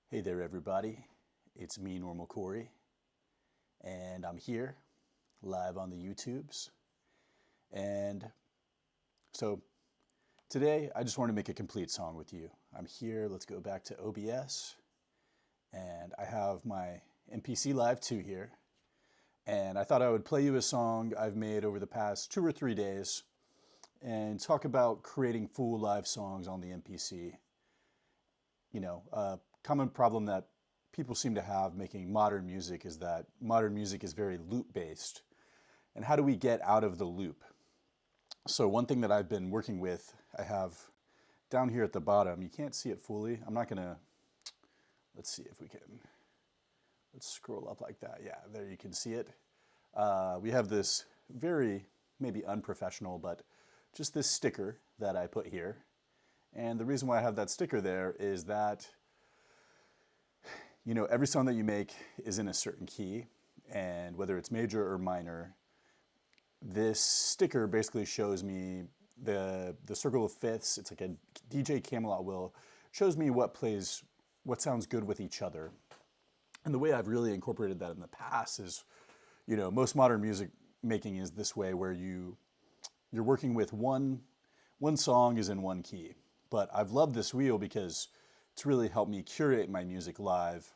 Hey there, everybody. It's me, Normal Cory, and I'm here live on the YouTubes. And so today, I just want to make a complete song with you. I'm here. Let's go back to OBS, and I have my MPC Live 2 here. And I thought I would play you a song I've made over the past 2 or 3 days and talk about creating full live songs on the MPC. A common problem that people seem to have making modern music is that modern music is very loop-based. And how do we get out of the loop? So one thing that I've been working with, I have down here at the bottom, you can't see it fully. I'm not gonna, let's see if we can, let's scroll up like that. Yeah, there you can see it. We have this very, maybe unprofessional, but just this sticker that I put here. And the reason why I have that sticker there is that, every song that you make is in a certain key, and whether it's major or minor, this sticker basically shows me the circle of fifths. It's like a DJ Camelot wheel. Shows me what sounds good with each other. And the way I've really incorporated that in the past is, most modern music making is this way, where you're working with one song is in one key. But I've loved this wheel because it's really helped me curate my music live,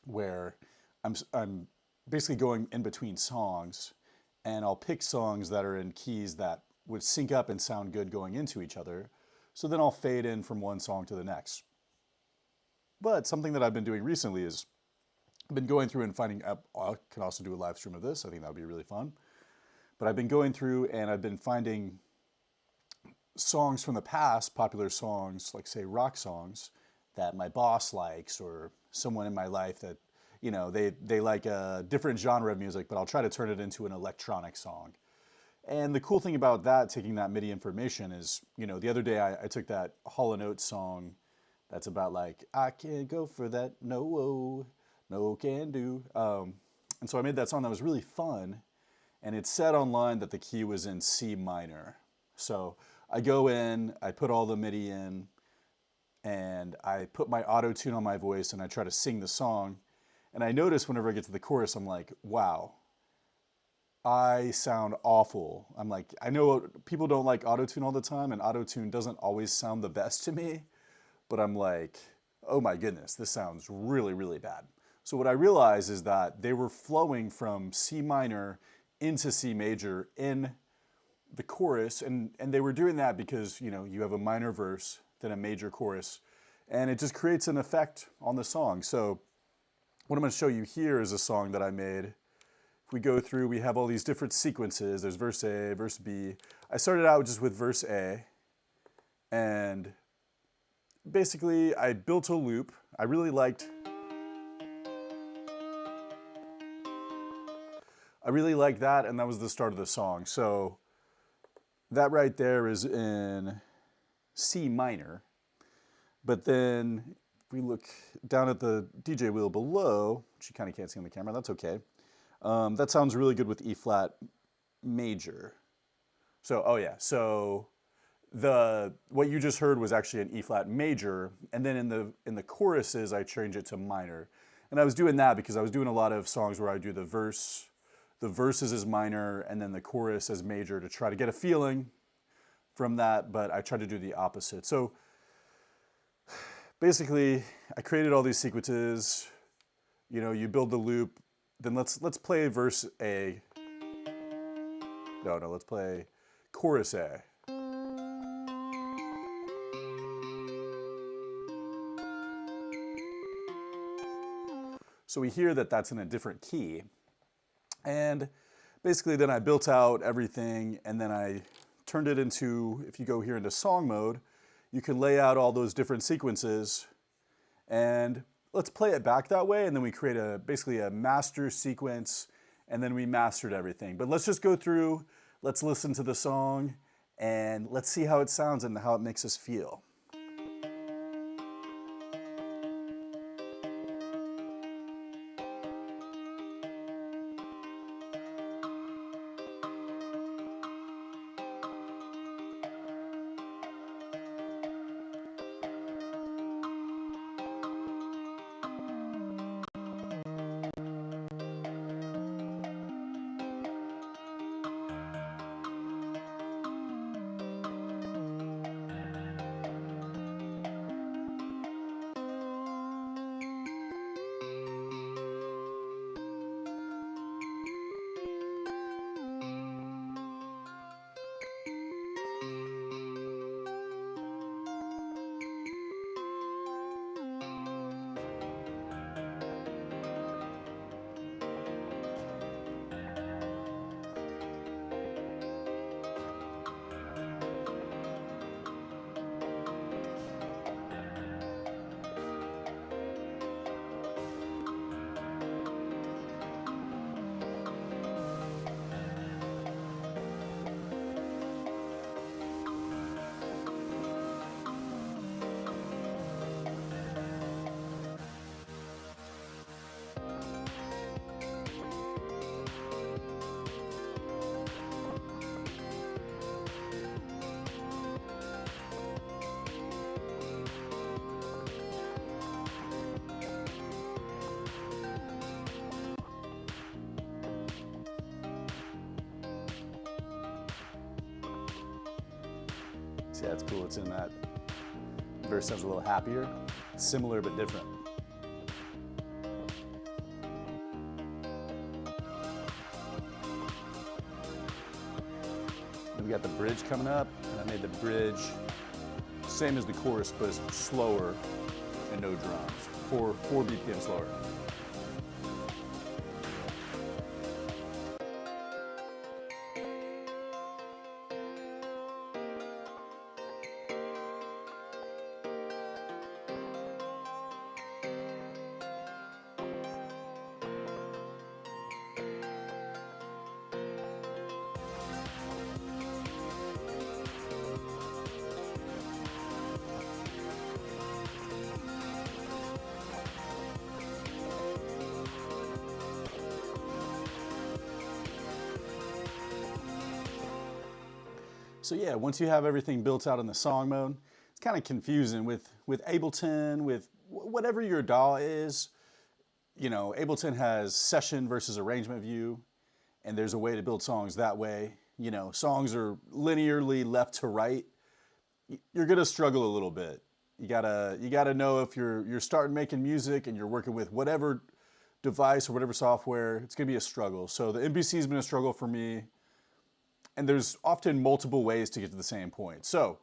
where I'm basically going in between songs, and I'll pick songs that are in keys that would sync up and sound good going into each other. So then I'll fade in from one song to the next. But something that I've been doing recently is I've been going through and finding, I can also do a live stream of this. I think that would be really fun. But I've been going through and I've been finding songs from the past, popular songs, like say rock songs, that my boss likes, or someone in my life that, they like a different genre of music, but I'll try to turn it into an electronic song. And the cool thing about that, taking that MIDI information is, the other day I took that Hall & Oates song that's about like, I can't go for that, no can do. And so I made that song that was really fun, and it said online that the key was in C minor. So I go in, I put all the MIDI in, and I put my auto-tune on my voice, and I try to sing the song. And I notice whenever I get to the chorus, I'm like, wow, I sound awful. I'm like, I know people don't like auto-tune all the time, and auto-tune doesn't always sound the best to me, but I'm like, oh my goodness, this sounds really, really bad. So what I realized is that they were flowing from C minor into C major in the chorus, and they were doing that because, you have a minor verse, then a major chorus, and it just creates an effect on the song. So what I'm going to show you here is a song that I made. If we go through, we have all these different sequences. There's verse A, verse B. I started out just with verse A, and basically I built a loop. I really liked that, and that was the start of the song. So that right there is in C minor. But then if we look down at the DJ wheel below, which you kind of can't see on the camera, that's okay. That sounds really good with E flat major. So, oh yeah, so what you just heard was actually an E flat major, and then in the choruses I change it to minor. And I was doing that because I was doing a lot of songs where I do the verses as minor and then the chorus as major to try to get a feeling from that, but I tried to do the opposite. So basically, I created all these sequences. You build the loop. Then let's play verse A. No, let's play chorus A. So we hear that that's in a different key. And basically then I built out everything, and then I turned it into, if you go here into song mode, you can lay out all those different sequences, and let's play it back that way, and then we create basically a master sequence, and then we mastered everything. But let's just go through, let's listen to the song, and let's see how it sounds and how it makes us feel. See, that's cool. It's in that verse sounds a little happier. Similar but different. Then we got the bridge coming up, and I made the bridge same as the chorus, but it's slower and no drums. 4 BPM slower. So yeah, once you have everything built out in the song mode, it's kind of confusing with Ableton, with whatever your DAW is. You know, Ableton has session versus arrangement view, and there's a way to build songs that way. You know, songs are linearly left to right. You're gonna struggle a little bit. You gotta know if you're starting making music and you're working with whatever device or whatever software, it's gonna be a struggle. So the MPC has been a struggle for me. And there's often multiple ways to get to the same point. So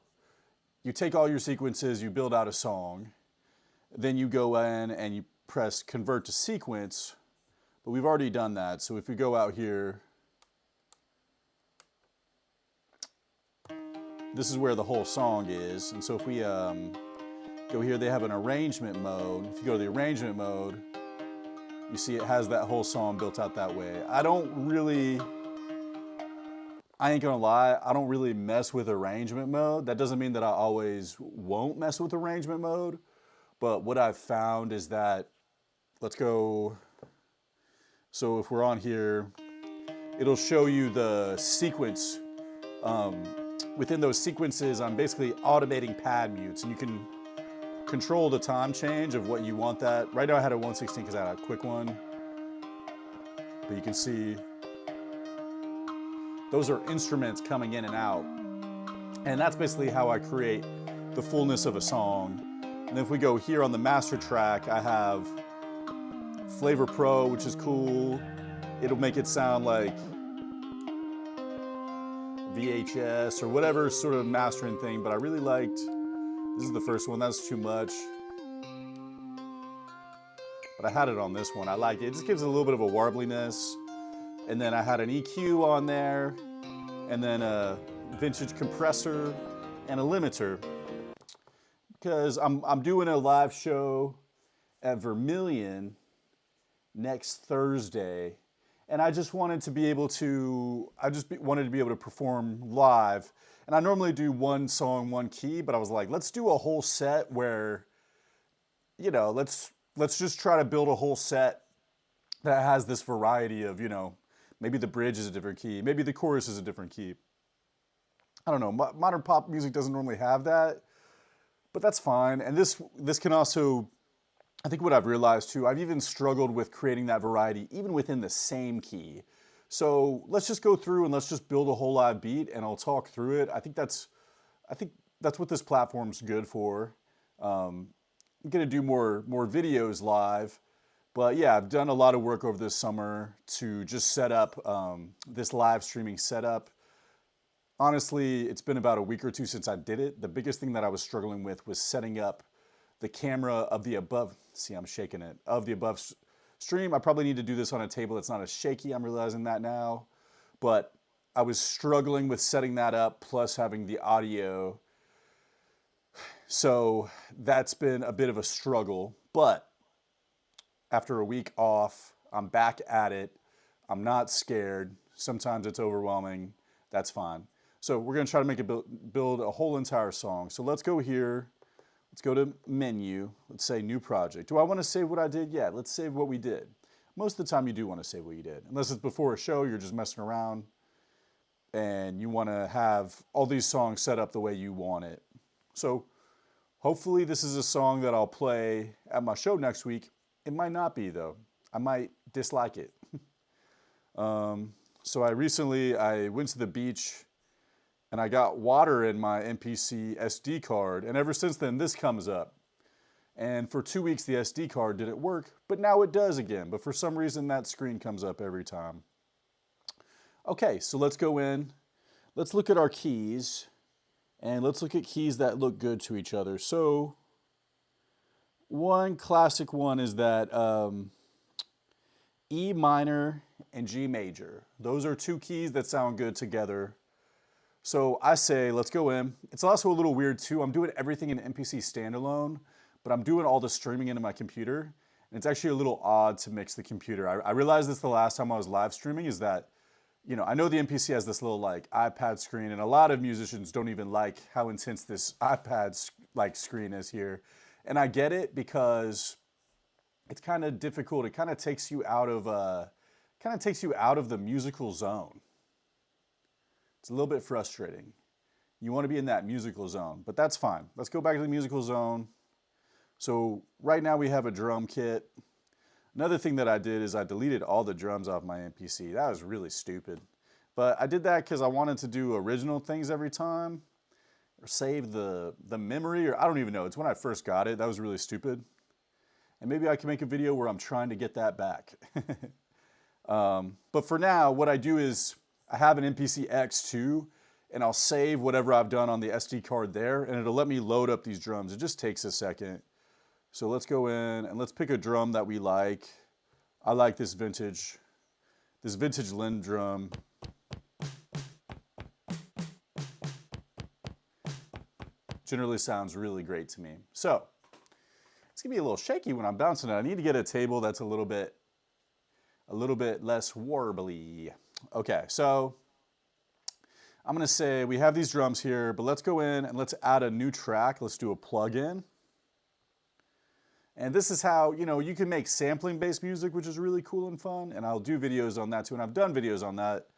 you take all your sequences, you build out a song, then you go in and you press convert to sequence, but we've already done that. So if we go out here, this is where the whole song is. And so if we go here, they have an arrangement mode. If you go to the arrangement mode, you see it has that whole song built out that way. I ain't gonna lie, I don't really mess with arrangement mode. That doesn't mean that I always won't mess with arrangement mode, but what I've found is that, let's go, so if we're on here, it'll show you the sequence. Within those sequences, I'm basically automating pad mutes, and you can control the time change of what you want that. Right now I had a 1/16 because I had a quick one, but you can see those are instruments coming in and out. And that's basically how I create the fullness of a song. And if we go here on the master track, I have Flavor Pro, which is cool. It'll make it sound like VHS or whatever sort of mastering thing, but I really liked, this is the first one, that's too much. But I had it on this one, I like it. It just gives it a little bit of a warbliness. And then I had an EQ on there, and then a vintage compressor and a limiter. Because I'm doing a live show at Vermilion next Thursday, and I just wanted to be able to, wanted to be able to perform live. And I normally do one song, one key, but I was like, let's do a whole set where, you know, let's just try to build a whole set that has this variety of, you know, maybe the bridge is a different key. Maybe the chorus is a different key. I don't know. Modern pop music doesn't normally have that, but that's fine. And this can also, I think what I've realized too, I've even struggled with creating that variety even within the same key. So let's just go through and let's just build a whole live beat and I'll talk through it. I think that's what this platform's good for. I'm gonna do more videos live. But yeah, I've done a lot of work over this summer to just set up this live streaming setup. Honestly, it's been about a week or two since I did it. The biggest thing that I was struggling with was setting up the camera of the above, see I'm shaking it, of the above stream. I probably need to do this on a table that's not as shaky, I'm realizing that now. But I was struggling with setting that up plus having the audio. So that's been a bit of a struggle, but after a week off, I'm back at it. I'm not scared. Sometimes it's overwhelming. That's fine. So we're gonna try to make it build a whole entire song. So let's go here. Let's go to menu. Let's say new project. Do I wanna save what I did? Yeah, let's save what we did. Most of the time you do wanna save what you did. Unless it's before a show, you're just messing around and you wanna have all these songs set up the way you want it. So hopefully this is a song that I'll play at my show next week. It might not be though. I might dislike it. So I went to the beach and I got water in my MPC SD card, and ever since then this comes up. And for 2 weeks the SD card didn't work, but now it does again. But for some reason that screen comes up every time. Okay, so let's go in. Let's look at our keys, and let's look at keys that look good to each other. So one classic one is that E minor and G major. Those are two keys that sound good together. So I say, let's go in. It's also a little weird too. I'm doing everything in MPC standalone, but I'm doing all the streaming into my computer. And it's actually a little odd to mix the computer. I realized this the last time I was live streaming is that, you know, I know the MPC has this little like iPad screen, and a lot of musicians don't even like how intense this iPad like screen is here. And I get it because it's kind of difficult. It kind of takes you out of the musical zone. It's a little bit frustrating. You want to be in that musical zone, but that's fine. Let's go back to the musical zone. So right now we have a drum kit. Another thing that I did is I deleted all the drums off my MPC. That was really stupid. But I did that because I wanted to do original things every time, or save the memory, or I don't even know. It's when I first got it. That was really stupid. And maybe I can make a video where I'm trying to get that back. But for now, what I do is I have an MPC X2, and I'll save whatever I've done on the SD card there, and it'll let me load up these drums. It just takes a second. So let's go in and let's pick a drum that we like. I like this vintage Linn drum. Generally sounds really great to me. So it's gonna be a little shaky when I'm bouncing it. I need to get a table that's a little bit less warbly. Okay, so I'm gonna say we have these drums here, but let's go in and let's add a new track. Let's do a plug-in. And this is how, you know, you can make sampling-based music, which is really cool and fun, and I'll do videos on that too, and I've done videos on that.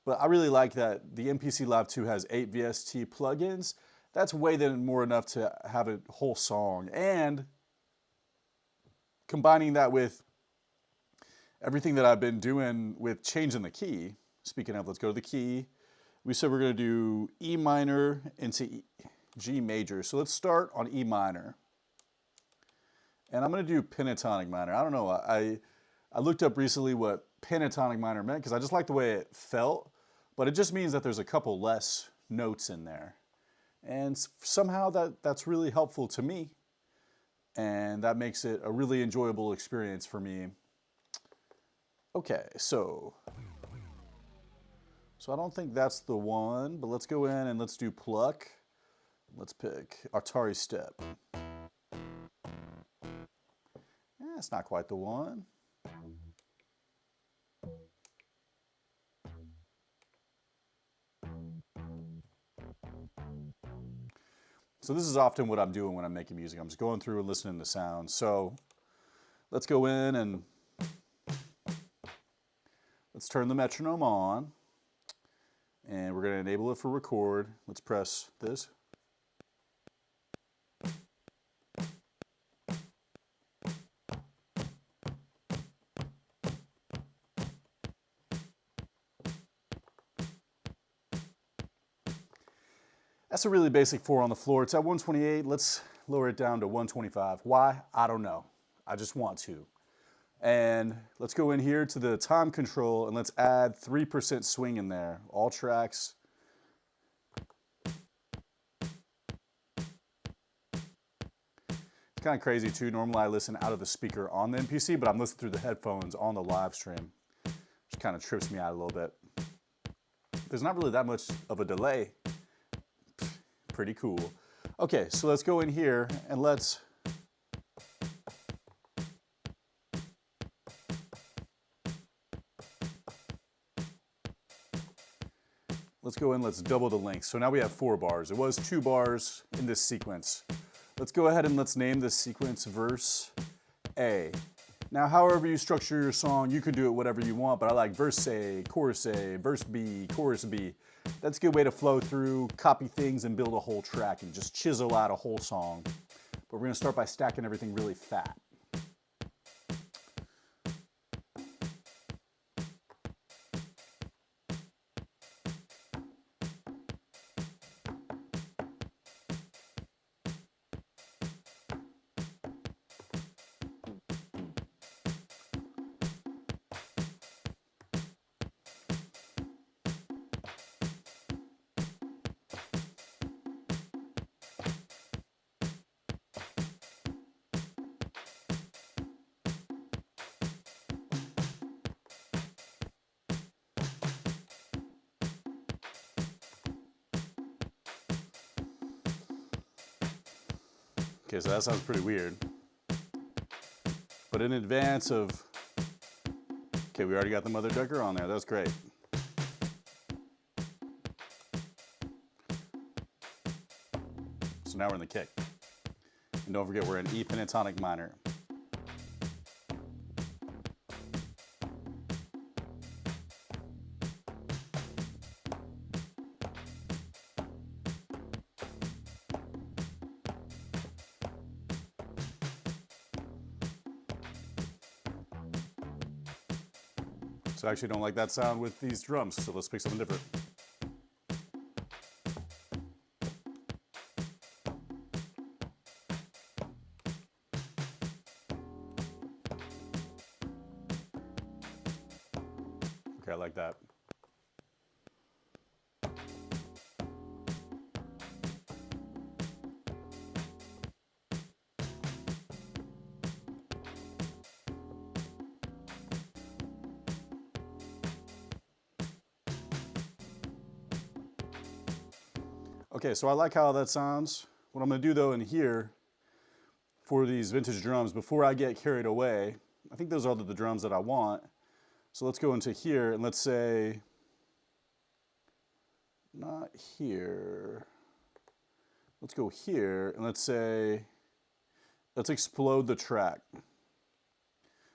But I really like that the MPC Live 2 has 8 VST plugins. That's way more enough to have a whole song. And combining that with everything that I've been doing with changing the key. Speaking of, let's go to the key. We said we're going to do E minor into G major. So let's start on E minor. And I'm going to do pentatonic minor. I don't know. I looked up recently what pentatonic minor meant because I just like the way it felt. But it just means that there's a couple less notes in there. And somehow that's really helpful to me. And that makes it a really enjoyable experience for me. Okay, so I don't think that's the one, but let's go in and let's do pluck. Let's pick Atari Step. It's not quite the one. So this is often what I'm doing when I'm making music. I'm just going through and listening to sounds. So let's go in and let's turn the metronome on. And we're going to enable it for record. Let's press this. That's a really basic 4 on the floor. It's at 128. Let's lower it down to 125. Why? I don't know. I just want to. And let's go in here to the time control and let's add 3% swing in there. All tracks. It's kind of crazy too. Normally I listen out of the speaker on the MPC, but I'm listening through the headphones on the live stream, which kind of trips me out a little bit. There's not really that much of a delay. Pretty cool. Okay, so let's go in here and let's go in, let's double the length. So now we have 4 bars. It was 2 bars in this sequence. Let's go ahead and let's name this sequence verse A. Now, however you structure your song, you could do it whatever you want, but I like verse A, verse B, chorus B. That's a good way to flow through, copy things, and build a whole track and just chisel out a whole song. But we're going to start by stacking everything really fat. Okay, so that sounds pretty weird. But in advance of, okay, we already got the mother ducker on there. That's great. So now we're in the kick. And don't forget, we're in E pentatonic minor. So I actually don't like that sound with these drums, so let's pick something different. Okay, I like that. Okay, so I like how that sounds. What I'm gonna do though in here, for these vintage drums, before I get carried away, I think those are the drums that I want. So let's go into here and let's say, not here. Let's go here and let's say, let's explode the track.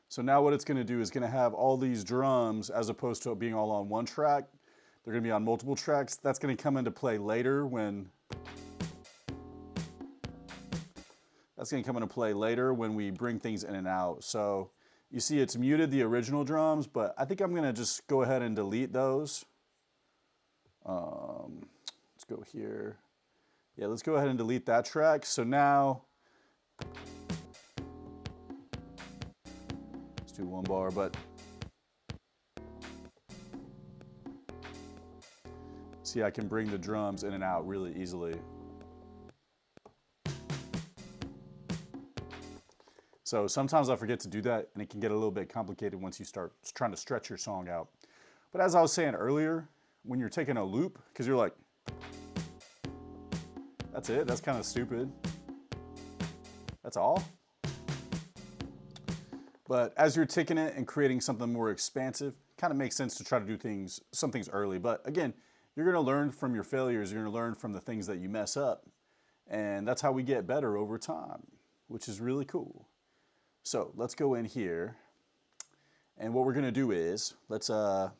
So now what it's gonna do is gonna have all these drums as opposed to it being all on one track. They're gonna be on multiple tracks. That's gonna come into play later when we bring things in and out. So you see it's muted the original drums, but I think I'm gonna just go ahead and delete those. Let's go here. Yeah, let's go ahead and delete that track. So now, let's do one bar, but see, I can bring the drums in and out really easily. So sometimes I forget to do that, and it can get a little bit complicated once you start trying to stretch your song out. But as I was saying earlier, when you're taking a loop, because you're like, that's it, that's kind of stupid. That's all. But as you're taking it and creating something more expansive, kind of makes sense to try to do some things early. But again, you're gonna learn from your failures, you're gonna learn from the things that you mess up. And that's how we get better over time, which is really cool. So let's go in here. And what we're gonna do is, so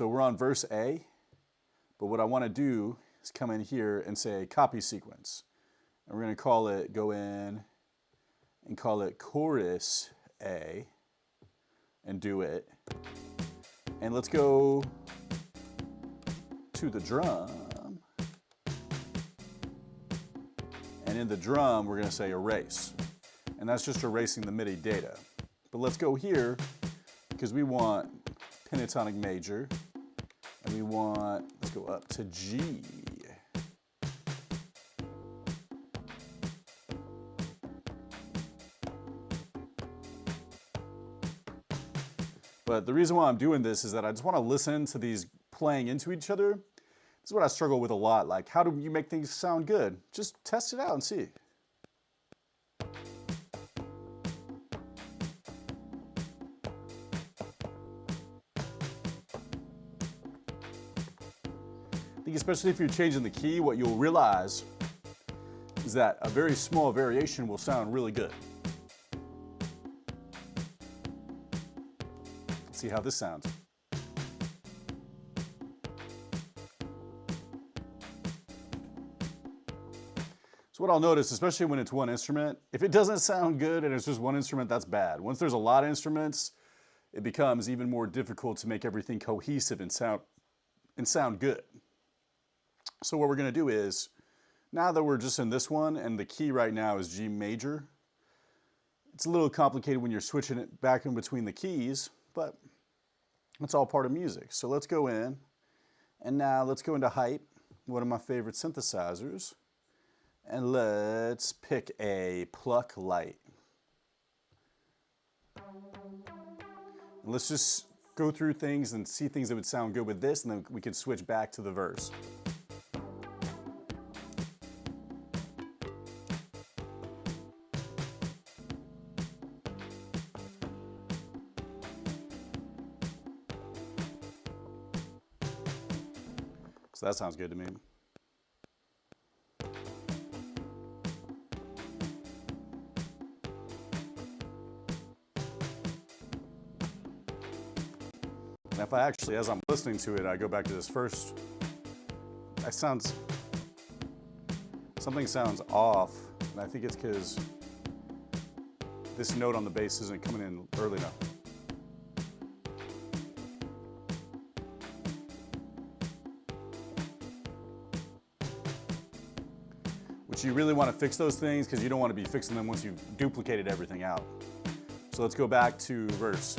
we're on verse A, but what I wanna do is come in here and say copy sequence. And we're gonna go in and call it chorus A and do it. And let's go to the drum. And in the drum, we're gonna say erase. And that's just erasing the MIDI data. But let's go here, because we want pentatonic major, and we want, let's go up to G. But the reason why I'm doing this is that I just want to listen to these playing into each other. This is what I struggle with a lot. Like, how do you make things sound good? Just test it out and see. I think especially if you're changing the key, what you'll realize is that a very small variation will sound really good. Let's see how this sounds. So what I'll notice, especially when it's one instrument, if it doesn't sound good and it's just one instrument, that's bad. Once there's a lot of instruments, it becomes even more difficult to make everything cohesive and sound good. So what we're gonna do is, now that we're just in this one, and the key right now is G major, it's a little complicated when you're switching it back in between the keys, but it's all part of music. So let's go in, and now let's go into Hype, one of my favorite synthesizers, and let's pick a Pluck Light. And let's just go through things and see things that would sound good with this, and then we can switch back to the verse. So that sounds good to me. And if I actually, as I'm listening to it, I go back to this first, something sounds off, and I think it's because this note on the bass isn't coming in early enough. Which you really want to fix those things because you don't want to be fixing them once you've duplicated everything out. So let's go back to verse.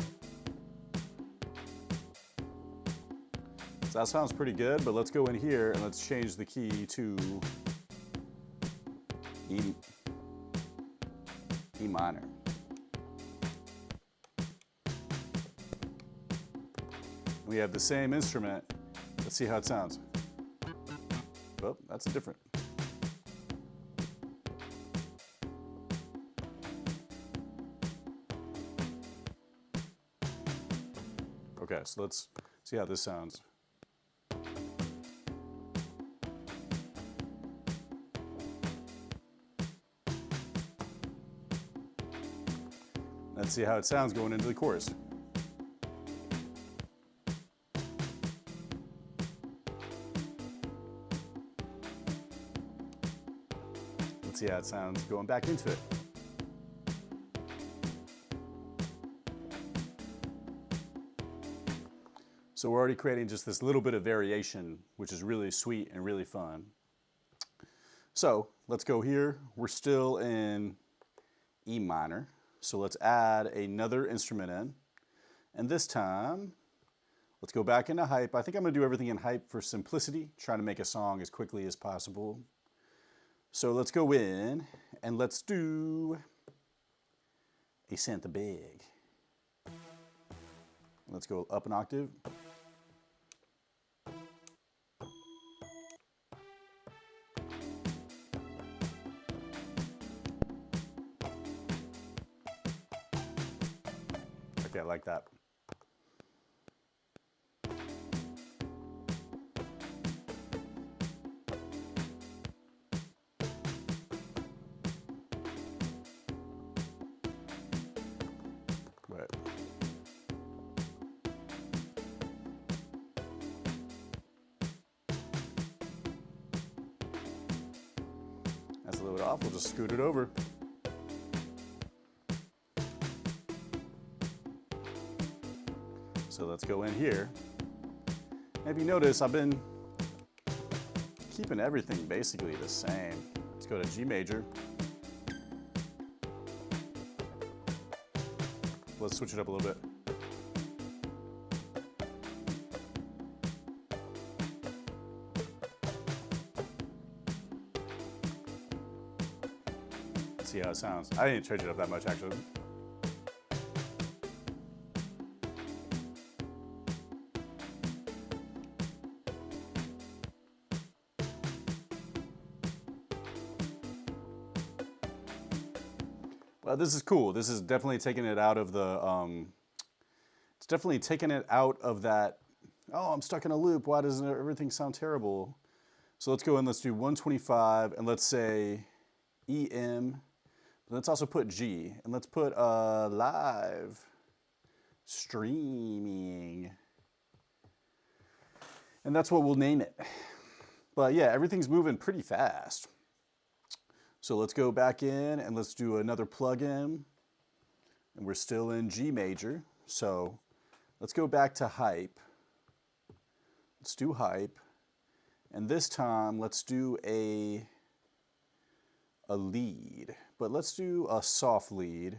So that sounds pretty good, but let's go in here and let's change the key to E minor. We have the same instrument. Let's see how it sounds. Oh, that's different. Okay, so let's see how this sounds. Let's see how it sounds going into the chorus. Let's see how it sounds going back into it. So we're already creating just this little bit of variation, which is really sweet and really fun. So let's go here. We're still in E minor. So let's add another instrument in. And this time, let's go back into hype. I think I'm gonna do everything in hype for simplicity, trying to make a song as quickly as possible. So let's go in and let's do a Santa Big. Let's go up an octave. Okay, I like that. Right. That's a little bit off. We'll just scoot it over. So let's go in here. And if you notice, I've been keeping everything basically the same. Let's go to G major. Let's switch it up a little bit. Let's see how it sounds. I didn't change it up that much actually. This is cool. This is definitely taking it out of the, it's definitely taking it out of that, oh, I'm stuck in a loop. Why doesn't everything sound terrible? So let's go in, let's do 125, and let's say EM. Let's also put G, and let's put live streaming. And that's what we'll name it. But yeah, everything's moving pretty fast. So let's go back in and let's do another plug-in. And we're still in G major. So let's go back to hype. Let's do hype. And this time let's do a lead. But let's do a soft lead.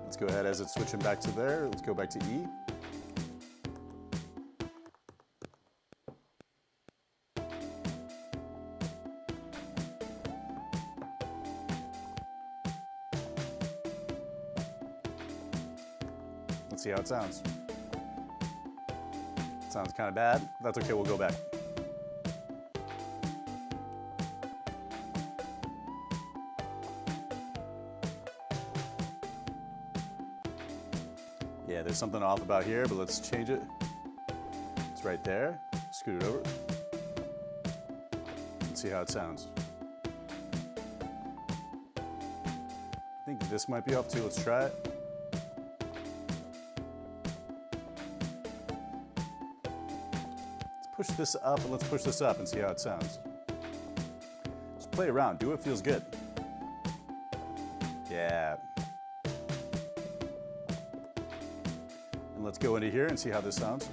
Let's go ahead as it's switching back to there. Let's go back to E. Let's see how it sounds. Sounds kind of bad. That's okay, we'll go back. Yeah, there's something off about here, but let's change it. It's right there. Scoot it over. Let's see how it sounds. I think this might be off too. Let's try it. Let's push this up and let's push this up and see how it sounds. Just play around. Do what feels good. Yeah. And let's go into here and see how this sounds.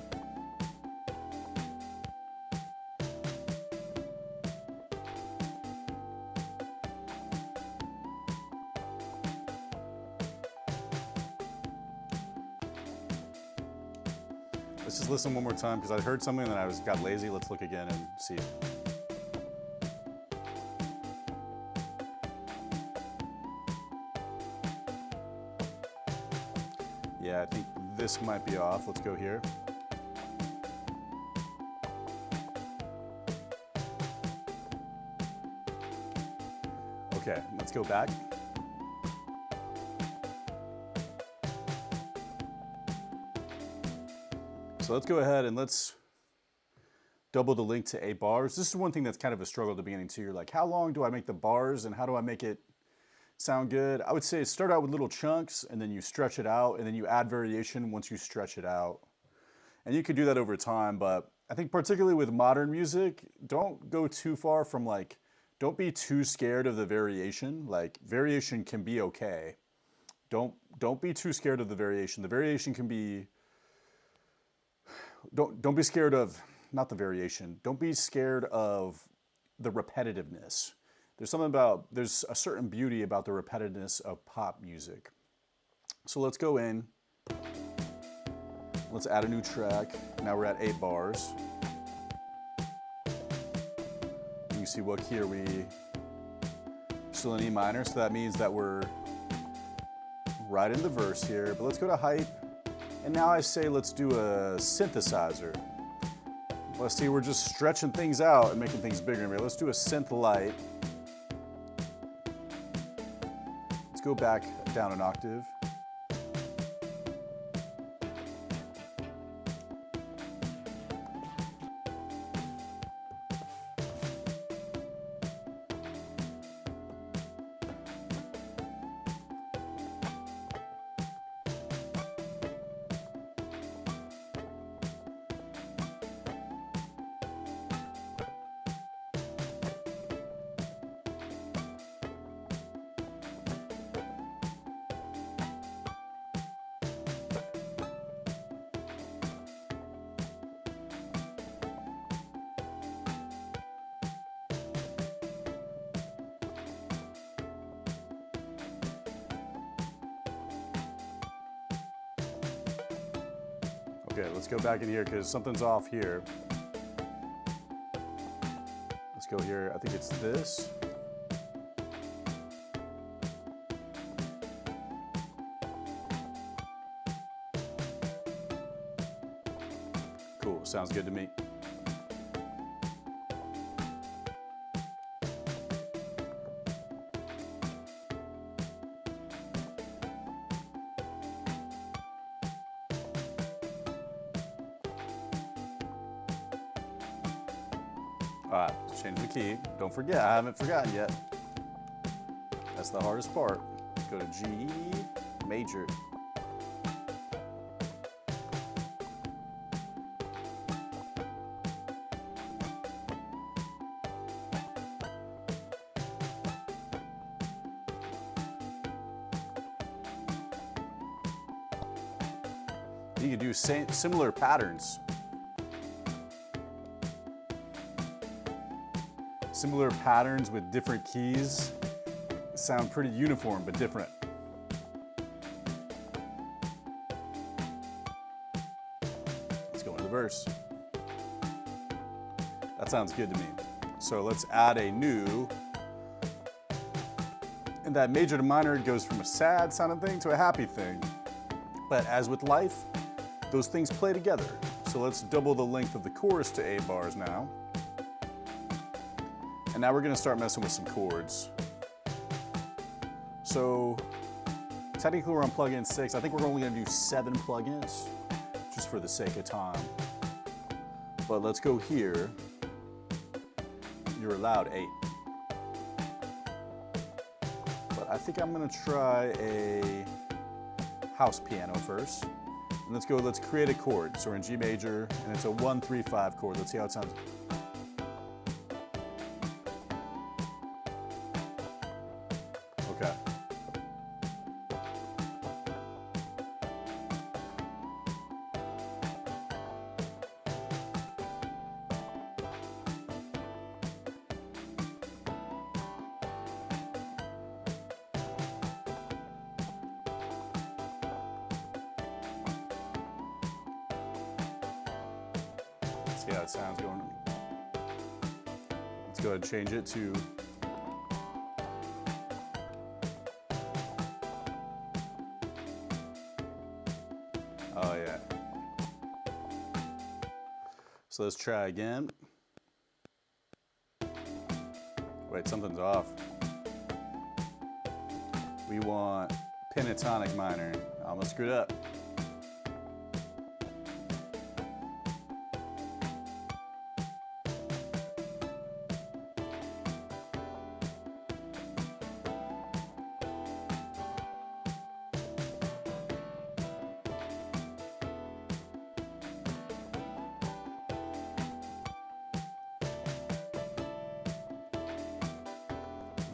Let's just listen one more time because I heard something and then I got lazy. Let's look again and see. Yeah, I think this might be off. Let's go here. Okay, let's go back. So let's go ahead and let's double the length to 8 bars. This is one thing that's kind of a struggle at the beginning too. You're like, how long do I make the bars and how do I make it sound good? I would say start out with little chunks and then you stretch it out and then you add variation once you stretch it out. And you could do that over time, but I think particularly with modern music, don't go too far from like, don't be too scared of the variation. Like variation can be okay. Don't be too scared of the variation. The variation can be, don't be scared of, not the variation, don't be scared of the repetitiveness. There's a certain beauty about the repetitiveness of pop music. So let's go in, let's add a new track. Now we're at 8 bars. You can see what key are we, still in E minor, so that means that we're right in the verse here, but let's go to height. And now I say let's do a synthesizer. Let's see, we're just stretching things out and making things bigger. Let's do a synth light. Let's go back down an octave. Okay, let's go back in here because something's off here. Let's go here. I think it's this. Cool, sounds good to me. All right, let's change the key. Don't forget, I haven't forgotten yet. That's the hardest part. Let's go to G major. You can do similar patterns. Similar patterns with different keys sound pretty uniform but different. Let's go into the verse. That sounds good to me. So let's add a new, and that major to minor goes from a sad sounding thing to a happy thing. But as with life, those things play together. So let's double the length of the chorus to 8 bars now. And now we're gonna start messing with some chords. So technically we're on plugin 6. I think we're only gonna do 7 plugins, just for the sake of time. But let's go here. You're allowed 8. But I think I'm gonna try a house piano first. And let's create a chord. So we're in G major, and it's a 1-3-5 chord. Let's see how it sounds. Okay. See how it sounds going. Let's go ahead and change it to oh yeah. So let's try again. Wait, something's off. We want pentatonic minor. I almost screwed up.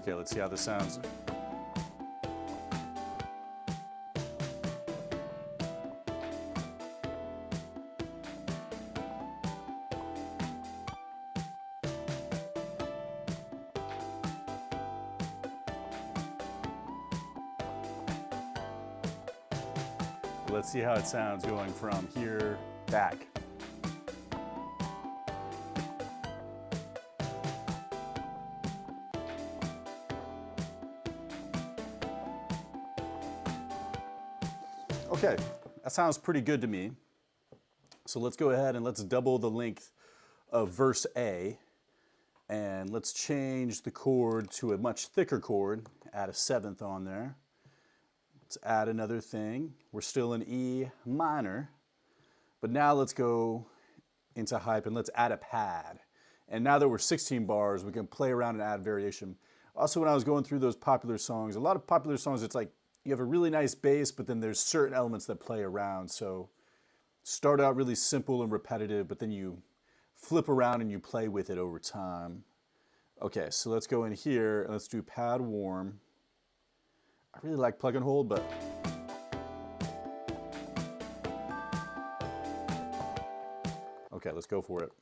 Okay, let's see how this sounds. Let's see how it sounds going from here back. Okay, that sounds pretty good to me. So let's go ahead and let's double the length of verse A, and let's change the chord to a much thicker chord, add a 7th on there. Let's add another thing. We're still in E minor, but now let's go into hype and let's add a pad. And now that we're 16 bars, we can play around and add variation. Also, when I was going through those popular songs, a lot of popular songs, it's like you have a really nice bass, but then there's certain elements that play around. So start out really simple and repetitive, but then you flip around and you play with it over time. Okay, so let's go in here and let's do pad warm. I really like plug and hold, but okay, let's go for it.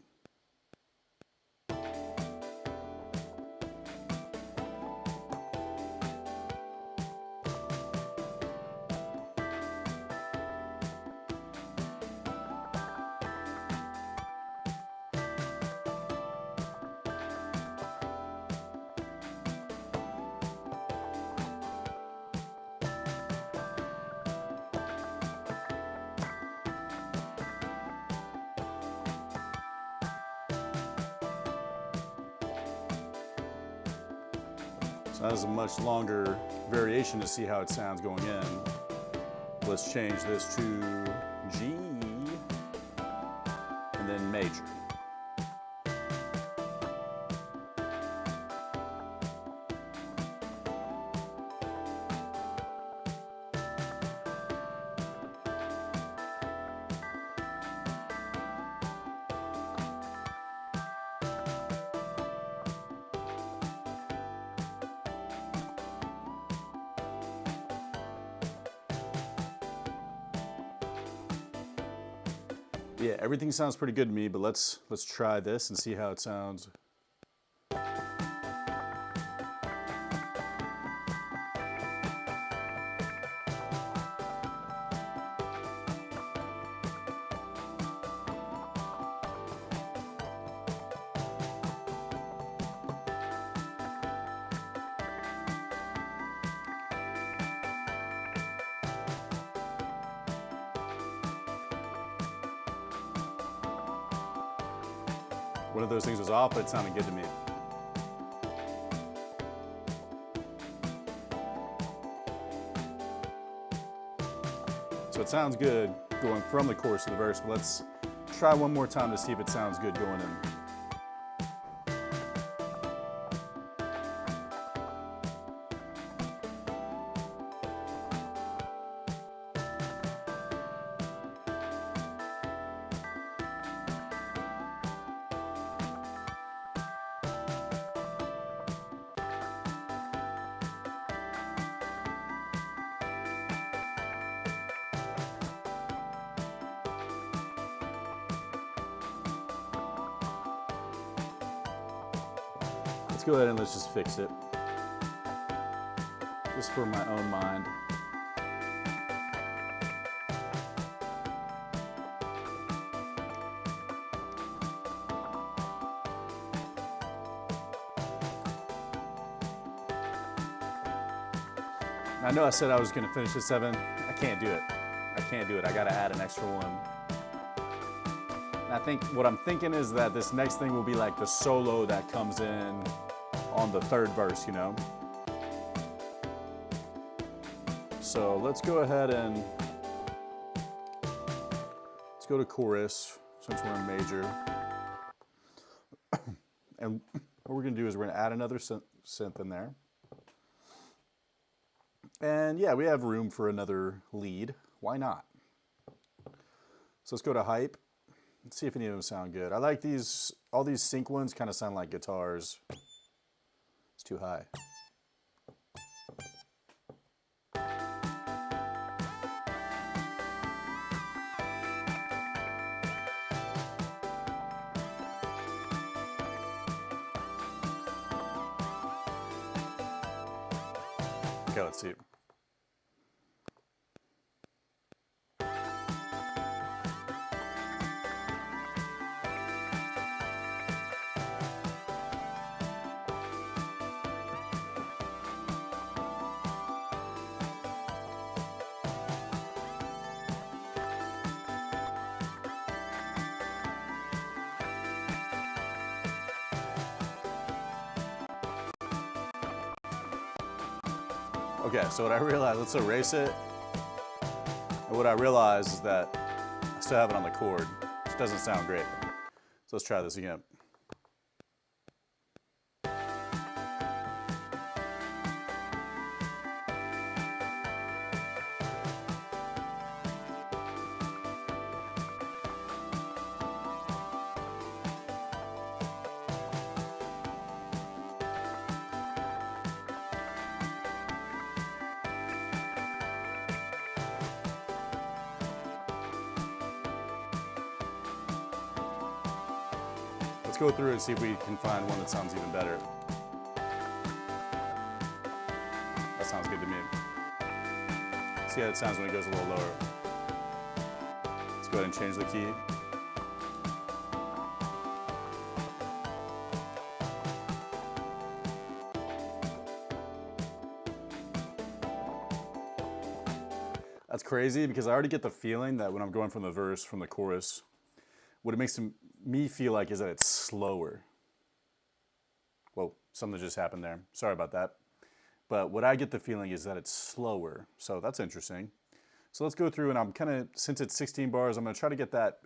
So that is a much longer variation to see how it sounds going in. Let's change this to G and then major. Yeah, everything sounds pretty good to me, but let's try this and see how it sounds. One of those things was off, but it sounded good to me. So it sounds good going from the chorus to the verse, but let's try one more time to see if it sounds good going in. Let's go ahead and let's just fix it. Just for my own mind. I know I said I was going to finish at 7. I can't do it. I can't do it. I got to add an extra one. And I think what I'm thinking is that this next thing will be like the solo that comes in on the third verse, you know? So let's go ahead and let's go to chorus since we're in major. And what we're gonna do is we're gonna add another synth in there. And yeah, we have room for another lead. Why not? So let's go to hype. Let's see if any of them sound good. I like these, all these sync ones kind of sound like guitars. It's too high. Okay, let's see. Okay, so what I realized, let's erase it. And what I realized is that I still have it on the chord, which doesn't sound great. So let's try this again. Let's go through and see if we can find one that sounds even better. That sounds good to me. See how it sounds when it goes a little lower. Let's go ahead and change the key. That's crazy because I already get the feeling that when I'm going from the verse, from the chorus, what it makes me feel like is that it's slower. Whoa, something just happened there. Sorry about that. But what I get the feeling is that it's slower. So that's interesting. So let's go through and I'm kind of, since it's 16 bars, I'm going to try to get that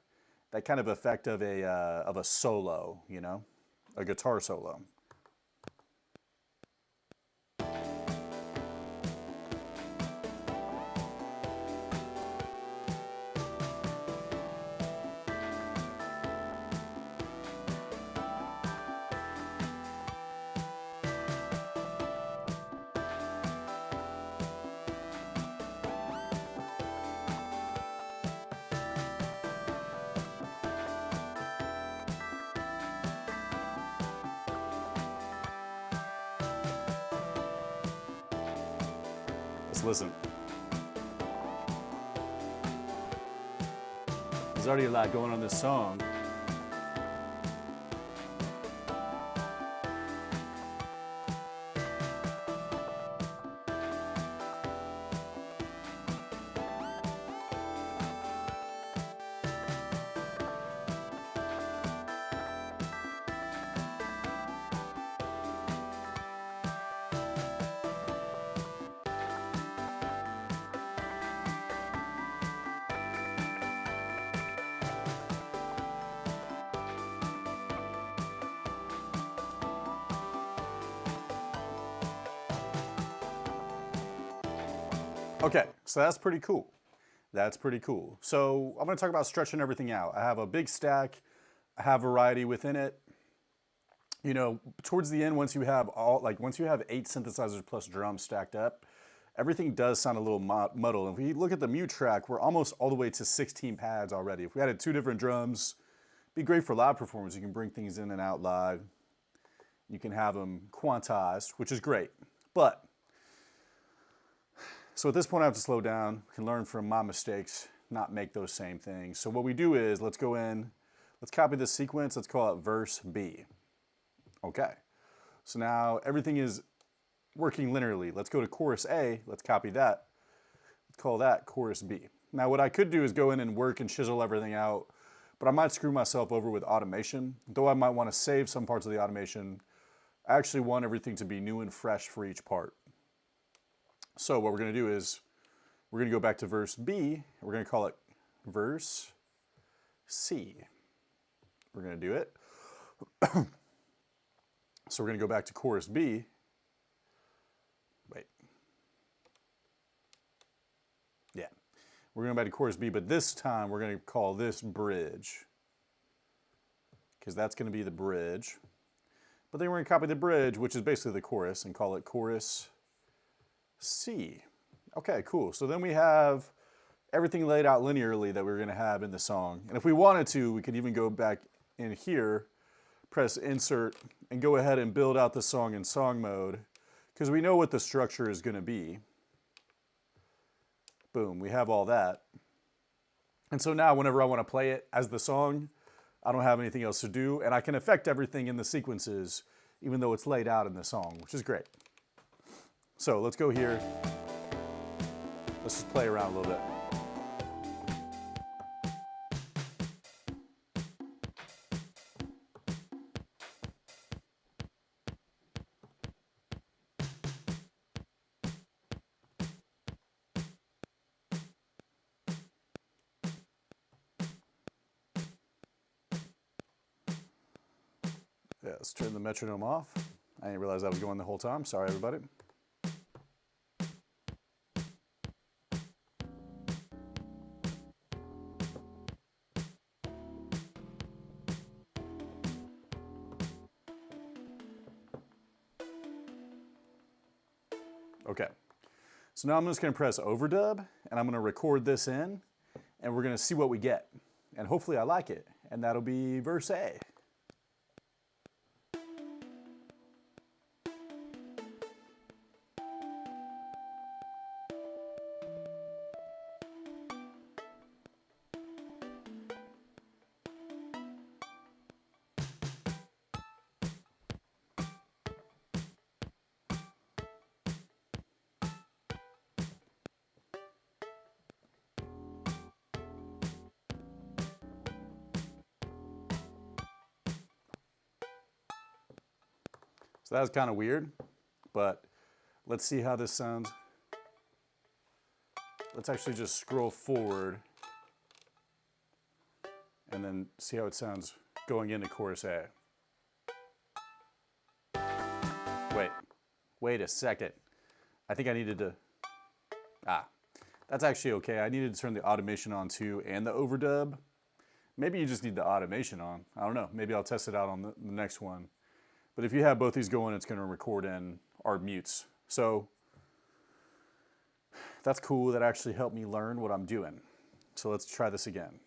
kind of effect of a solo, you know, a guitar solo. Let's listen. There's already a lot going on this song. Okay, so that's pretty cool. That's pretty cool. So I'm going to talk about stretching everything out. I have a big stack. I have variety within it. You know, towards the end, once you have 8 synthesizers plus drums stacked up, everything does sound a little muddled. If we look at the mute track, we're almost all the way to 16 pads already. If we added 2 different drums, it'd be great for live performance. You can bring things in and out live. You can have them quantized, which is great. But, so at this point I have to slow down, can learn from my mistakes, not make those same things. So what we do is, let's go in, let's copy this sequence, let's call it verse B. Okay, so now everything is working linearly. Let's go to chorus A, let's copy that, let's call that chorus B. Now what I could do is go in and work and chisel everything out, but I might screw myself over with automation. Though I might want to save some parts of the automation, I actually want everything to be new and fresh for each part. So what we're going to do is, we're going to go back to verse B, we're going to call it verse C. We're going to do it. So we're going to go back to chorus B. Wait. Yeah. We're going back to chorus B, but this time we're going to call this bridge, because that's going to be the bridge. But then we're going to copy the bridge, which is basically the chorus, and call it chorus C. Okay, cool. So then we have everything laid out linearly that we're going to have in the song. And if we wanted to, we could even go back in here, press insert, and go ahead and build out the song in song mode, because we know what the structure is going to be. Boom, we have all that. And so now whenever I want to play it as the song, I don't have anything else to do, and I can affect everything in the sequences, even though it's laid out in the song, which is great. So let's go here. Let's just play around a little bit. Yeah, let's turn the metronome off. I didn't realize I was going the whole time. Sorry, everybody. Okay, so now I'm just going to press overdub, and I'm going to record this in, and we're going to see what we get. And hopefully I like it, and that'll be verse A. So that was kind of weird, but let's see how this sounds. Let's actually just scroll forward and then see how it sounds going into chorus A. Wait a second. I think I needed to, that's actually okay. I needed to turn the automation on too and the overdub. Maybe you just need the automation on. I don't know. Maybe I'll test it out on the next one. But if you have both these going, it's going to record in our mutes. So that's cool. That actually helped me learn what I'm doing. So let's try this again.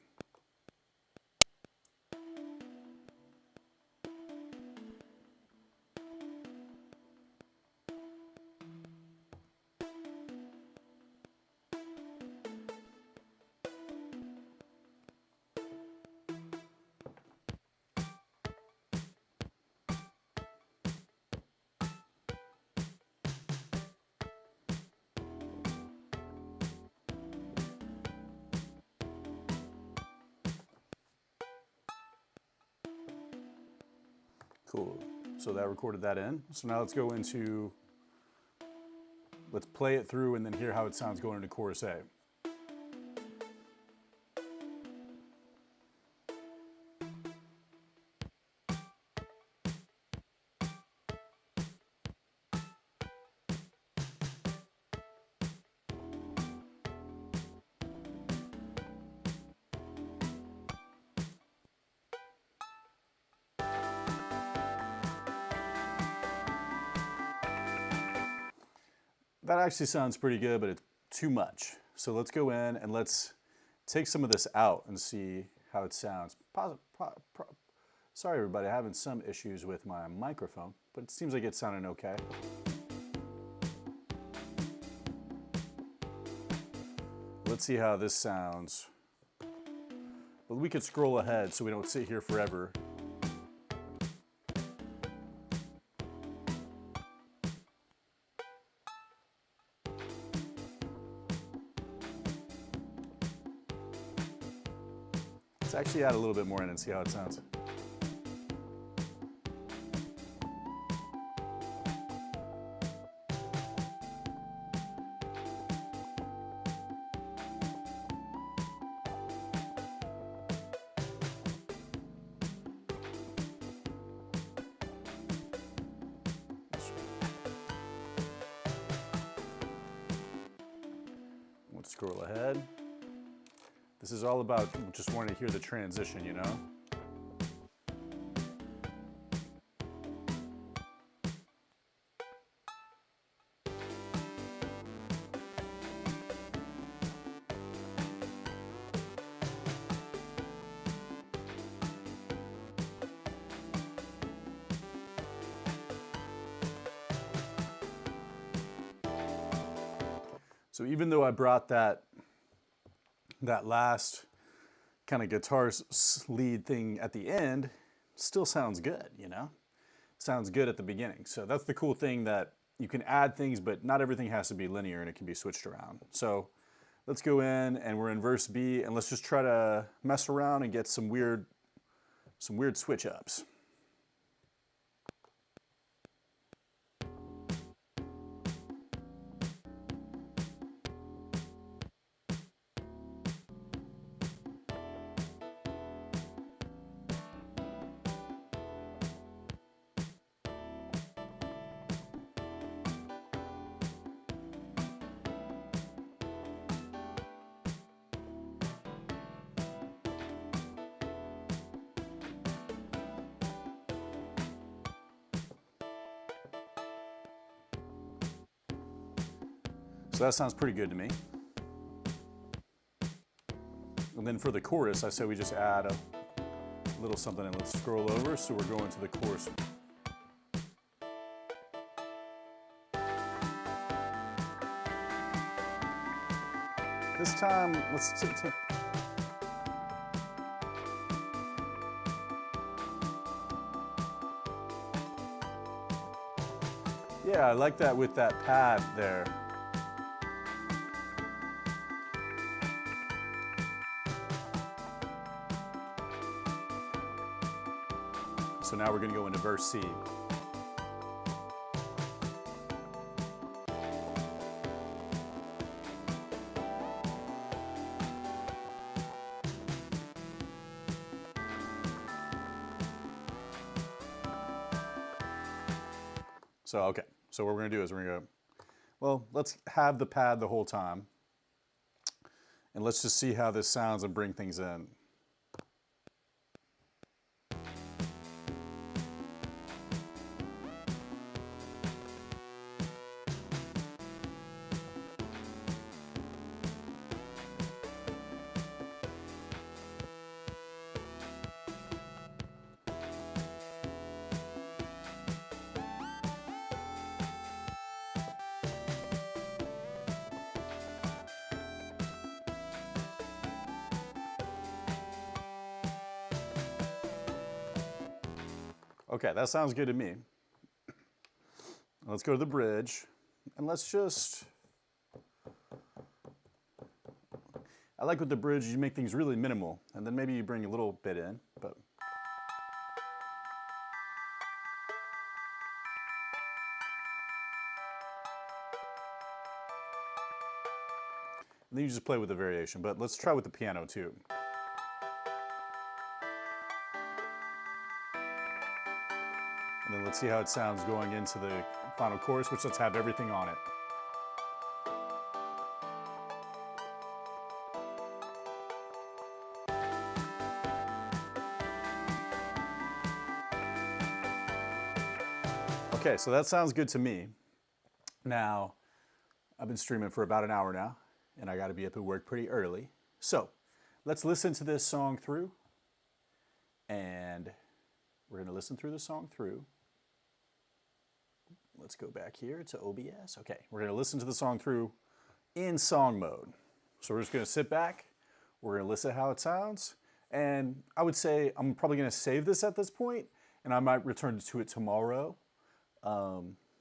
Cool. So that recorded that in. So now let's go into, let's play it through and then hear how it sounds going into chorus A. That actually sounds pretty good, but it's too much. So let's go in and let's take some of this out and see how it sounds. Sorry everybody, I'm having some issues with my microphone, but it seems like it's sounding okay. Let's see how this sounds. But we could scroll ahead so we don't sit here forever. Let's actually add a little bit more in and see how it sounds. Let's scroll ahead. This is all about just wanting to hear the transition, you know? So even though I brought that last kind of guitar lead thing at the end, still sounds good, you know? Sounds good at the beginning. So that's the cool thing, that you can add things, but not everything has to be linear and it can be switched around. So let's go in and we're in verse B and let's just try to mess around and get some weird switch ups. So that sounds pretty good to me. And then for the chorus, I say we just add a little something, and let's scroll over. So we're going to the chorus. This time, let's take. Yeah, I like that with that pad there. So now we're going to go into verse C. So, okay. So what we're going to do is we're going to go, well, let's have the pad the whole time. And let's just see how this sounds and bring things in. Okay, that sounds good to me. Let's go to the bridge, and let's just, I like with the bridge, you make things really minimal, and then maybe you bring a little bit in, but. And then you just play with the variation, but let's try with the piano too. And then let's see how it sounds going into the final chorus, which let's have everything on it. Okay, so that sounds good to me. Now, I've been streaming for about an hour now, and I got to be up at work pretty early. So let's listen to this song through, and we're going to listen through the song through. Let's go back here to OBS. Okay, we're going to listen to the song through in song mode. So we're just going to sit back, we're going to listen to how it sounds, and I would say I'm probably going to save this at this point, and I might return to it tomorrow.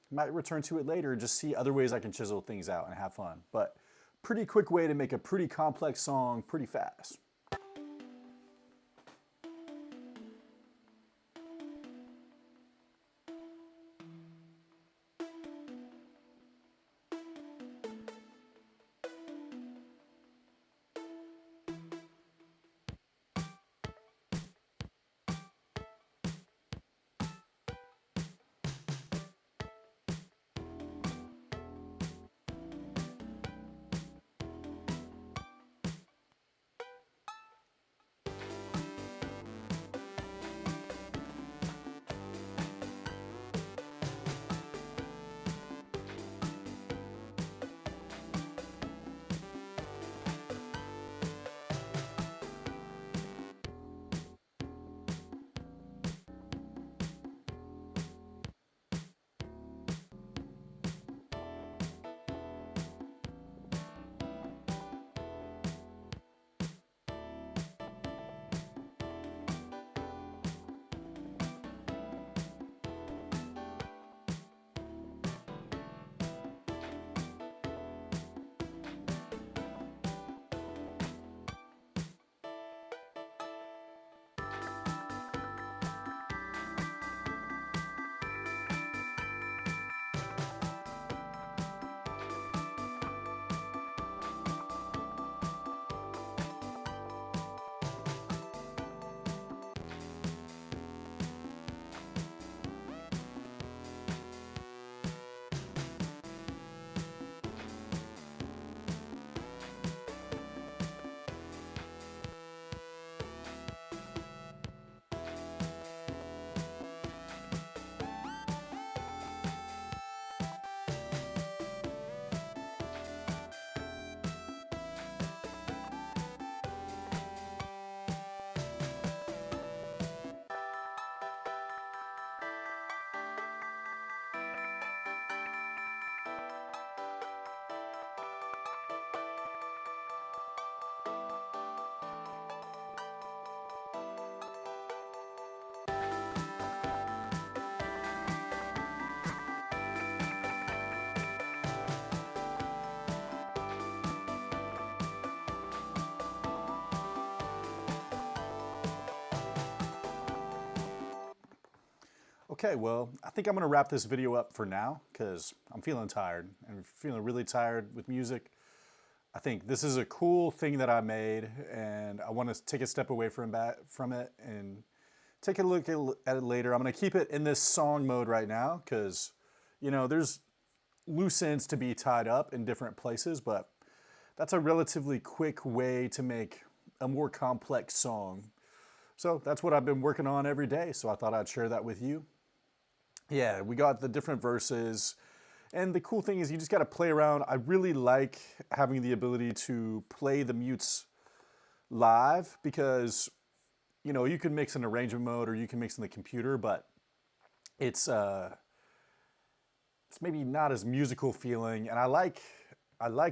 Might return to it later, just see other ways I can chisel things out and have fun. But pretty quick way to make a pretty complex song pretty fast. Okay, well, I think I'm going to wrap this video up for now because I'm feeling tired and feeling really tired with music. I think this is a cool thing that I made, and I want to take a step away from it and take a look at it later. I'm going to keep it in this song mode right now because, you know, there's loose ends to be tied up in different places, but that's a relatively quick way to make a more complex song. So that's what I've been working on every day, so I thought I'd share that with you. Yeah, we got the different verses, and the cool thing is you just got to play around. I really like having the ability to play the mutes live because, you know, you can mix in arrangement mode or you can mix in the computer, but it's maybe not as musical feeling, and I like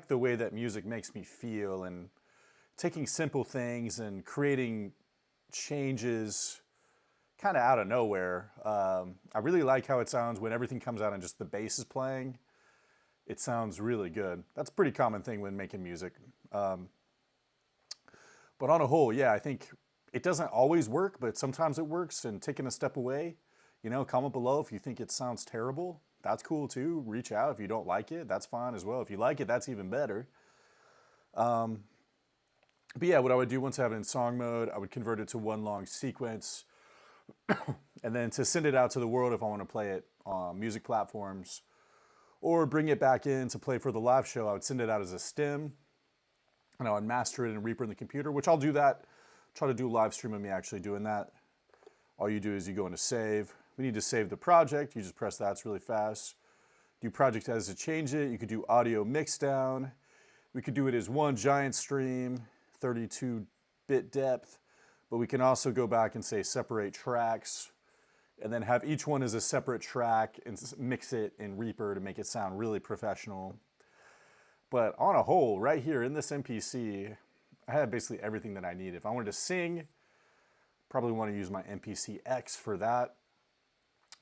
the way that music makes me feel, and taking simple things and creating changes kind of out of nowhere. I really like how it sounds when everything comes out and just the bass is playing. It sounds really good. That's a pretty common thing when making music. But on a whole, yeah, I think it doesn't always work, but sometimes it works. And taking a step away, you know, comment below if you think it sounds terrible. That's cool too. Reach out if you don't like it. That's fine as well. If you like it, that's even better. But yeah, what I would do once I have it in song mode, I would convert it to one long sequence. And then to send it out to the world if I want to play it on music platforms or bring it back in to play for the live show, I would send it out as a stem and I would master it in Reaper in the computer, which I'll do that. Try to do a live stream of me actually doing that. All you do is you go into save. We need to save the project. You just press that. It's really fast. do project as to change it. You could do audio mix down. We could do it as one giant stream, 32-bit depth, but we can also go back and say separate tracks and then have each one as a separate track and mix it in Reaper to make it sound really professional. But on a whole, right here in this MPC, I had basically everything that I need. If I wanted to sing, probably want to use my MPC X for that.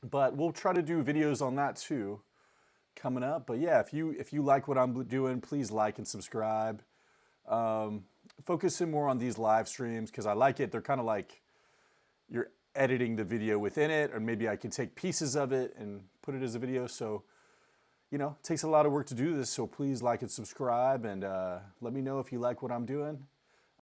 But we'll try to do videos on that too coming up. But yeah, if you like what I'm doing, please like and subscribe. Focusing more on these live streams because I like it. They're kind of like you're editing the video within it, or maybe I can take pieces of it and put it as a video. So, you know, it takes a lot of work to do this. So please like and subscribe, and let me know if you like what I'm doing.